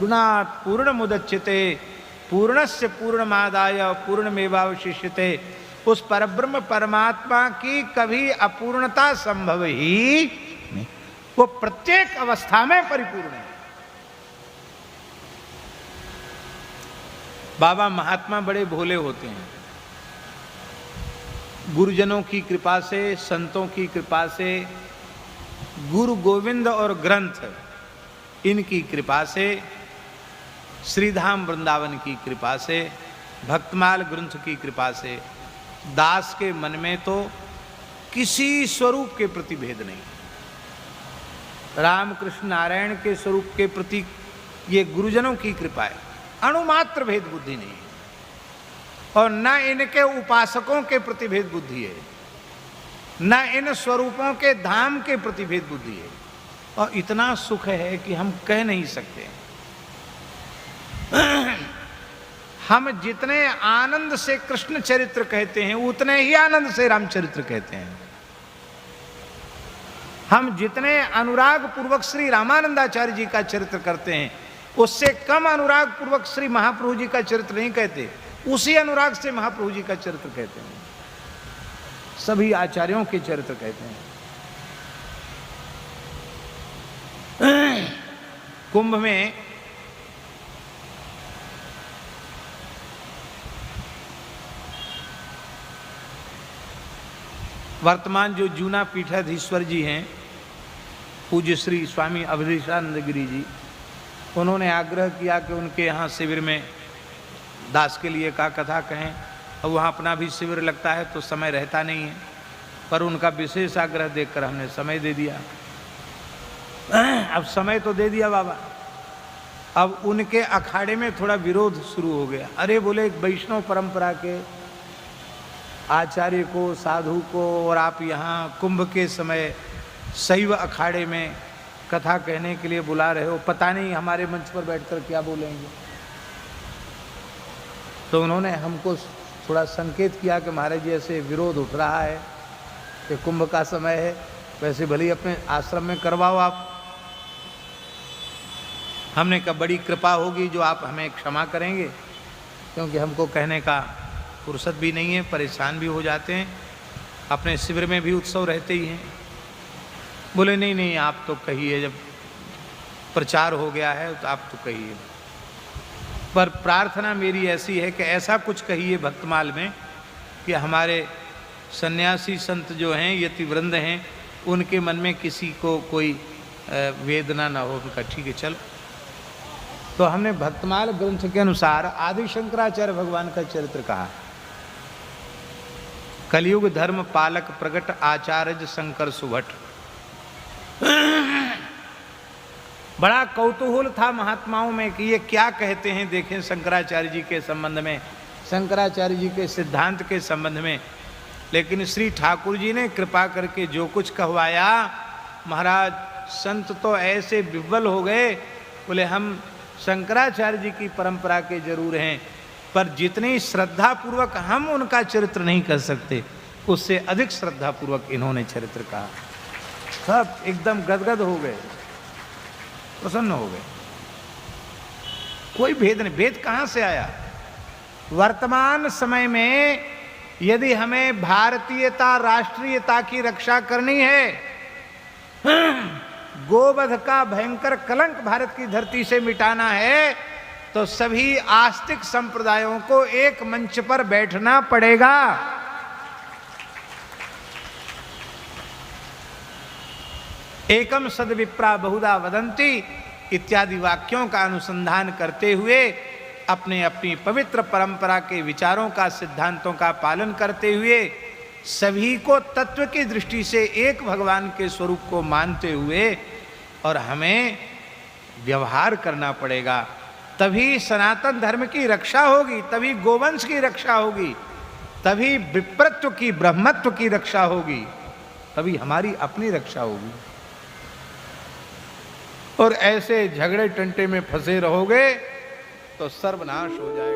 पूर्णात् पूर्णमुदच्यते पूर्णस्य पूर्णमादाय पूर्णमेवावशिष्यते। उस परब्रह्म परमात्मा की कभी अपूर्णता संभव ही नहीं, वो प्रत्येक अवस्था में परिपूर्ण है। बाबा महात्मा बड़े भोले होते हैं, गुरुजनों की कृपा से, संतों की कृपा से, गुरु गोविंद और ग्रंथ इनकी कृपा से, श्रीधाम वृंदावन की कृपा से, भक्तमाल ग्रंथ की कृपा से दास के मन में तो किसी स्वरूप के प्रति भेद नहीं। रामकृष्ण नारायण के स्वरूप के प्रति ये गुरुजनों की कृपा है, अणुमात्र भेद बुद्धि नहीं है। और न इनके उपासकों के प्रति भेद बुद्धि है, न इन स्वरूपों के धाम के प्रति भेद बुद्धि है। और इतना सुख है कि हम कह नहीं सकते। हम जितने आनंद से कृष्ण चरित्र कहते हैं उतने ही आनंद से रामचरित्र कहते हैं। हम जितने अनुराग पूर्वक श्री रामानंदाचार्य जी का चरित्र करते हैं उससे कम अनुराग पूर्वक श्री महाप्रभु जी का चरित्र नहीं कहते, उसी अनुराग से महाप्रभु जी का चरित्र कहते हैं, सभी आचार्यों के चरित्र कहते हैं। कुंभ में वर्तमान जो जूना पीठाधीश्वर जी हैं, पूज्य श्री स्वामी अवधेशानंद गिरी जी, उन्होंने आग्रह किया कि उनके यहाँ शिविर में दास के लिए का कथा कहें। और वहाँ अपना भी शिविर लगता है तो समय रहता नहीं है, पर उनका विशेष आग्रह देखकर हमने समय दे दिया। अब समय तो दे दिया बाबा, अब उनके अखाड़े में थोड़ा विरोध शुरू हो गया। अरे बोले, एक वैष्णव परंपरा के आचार्य को, साधु को, और आप यहाँ कुंभ के समय शैव अखाड़े में कथा कहने के लिए बुला रहे हो, पता नहीं हमारे मंच पर बैठकर क्या बोलेंगे। तो उन्होंने हमको थोड़ा संकेत किया कि महाराज जी ऐसे विरोध उठ रहा है कि कुंभ का समय है, वैसे भले ही अपने आश्रम में करवाओ आप। हमने कहा बड़ी कृपा होगी जो आप हमें क्षमा करेंगे, क्योंकि हमको कहने का फुर्सत भी नहीं है, परेशान भी हो जाते हैं, अपने शिविर में भी उत्सव रहते ही हैं। बोले नहीं नहीं, आप तो कहिए, जब प्रचार हो गया है तो आप तो कहिए। पर प्रार्थना मेरी ऐसी है कि ऐसा कुछ कहिए भक्तमाल में कि हमारे सन्यासी संत जो हैं, यतिवृंद हैं, उनके मन में किसी को कोई वेदना ना हो। उनका ठीक है चल। तो हमने भक्तमाल ग्रंथ के अनुसार आदि शंकराचार्य भगवान का चरित्र कहा। कलयुग धर्म पालक प्रगट आचार्य शंकर सुभट। बड़ा कौतूहल था महात्माओं में कि ये क्या कहते हैं, देखें शंकराचार्य जी के संबंध में, शंकराचार्य जी के सिद्धांत के संबंध में। लेकिन श्री ठाकुर जी ने कृपा करके जो कुछ कहवाया, महाराज संत तो ऐसे विह्वल हो गए, बोले हम शंकराचार्य जी की परंपरा के जरूर हैं, पर जितनी श्रद्धा पूर्वक हम उनका चरित्र नहीं कर सकते, उससे अधिक श्रद्धा पूर्वक इन्होंने चरित्र कहा। सब एकदम गदगद हो गए, प्रसन्न हो गए। कोई भेद नहीं। भेद कहाँ से आया? वर्तमान समय में यदि हमें भारतीयता, राष्ट्रीयता की रक्षा करनी है, गोवध का भयंकर कलंक भारत की धरती से मिटाना है, तो सभी आस्तिक संप्रदायों को एक मंच पर बैठना पड़ेगा। एकम सद्विप्रा बहुधा वदंती इत्यादि वाक्यों का अनुसंधान करते हुए, अपने अपनी पवित्र परंपरा के विचारों का, सिद्धांतों का पालन करते हुए, सभी को तत्व की दृष्टि से एक भगवान के स्वरूप को मानते हुए और हमें व्यवहार करना पड़ेगा। तभी सनातन धर्म की रक्षा होगी, तभी गोवंश की रक्षा होगी, तभी विप्रत्व की, ब्रह्मत्व की रक्षा होगी, तभी हमारी अपनी रक्षा होगी। और ऐसे झगड़े टंटे में फंसे रहोगे तो सर्वनाश हो जाए।